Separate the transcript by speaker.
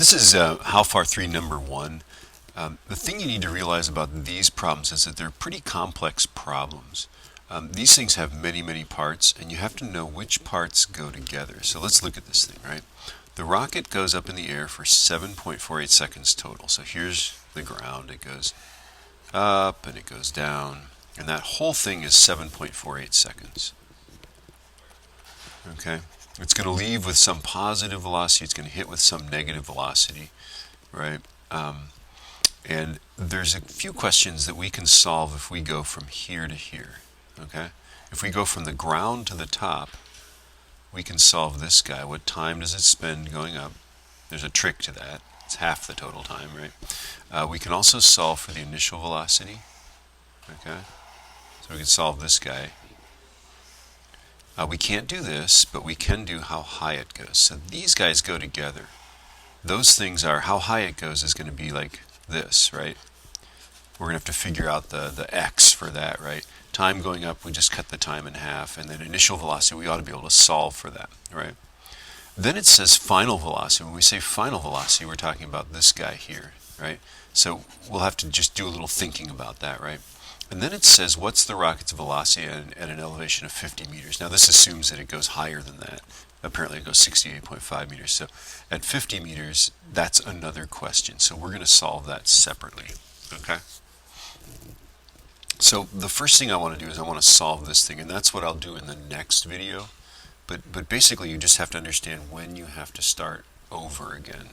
Speaker 1: This is How Far 3 number 1. The thing you need to realize about these problems is that they're pretty complex problems. These things have many parts, and you have to know which parts go together. So let's look at this thing, right? The rocket goes up in the air for 7.48 seconds total. So here's the ground. It goes up and it goes down, and that whole thing is 7.48 seconds. Okay? It's going to leave with some positive velocity. It's going to hit with some negative velocity, right? And there's a few questions that we can solve if we go from here to here, okay? If we go from the ground to the top, we can solve this guy. What time does it spend going up? There's a trick to that. It's half the total time, right? We can also solve for the initial velocity, okay? So we can solve this guy. We can't do this, but we can do how high it goes. So these guys go together. Those things are, how high it goes is going to be like this, right? We're going to have to figure out the x for that, right? Time going up, we just cut the time in half, and then initial velocity, we ought to be able to solve for that, right? Then it says final velocity. When we say final velocity, we're talking about this guy here, right? So we'll have to just do a little thinking about that, right? And then it says, what's the rocket's velocity at an elevation of 50 meters? Now this assumes that it goes higher than that. Apparently it goes 68.5 meters. So at 50 meters, that's another question. So we're going to solve that separately, okay? So the first thing I want to do is I want to solve this thing, and that's what I'll do in the next video. But basically you just have to understand when you have to start over again.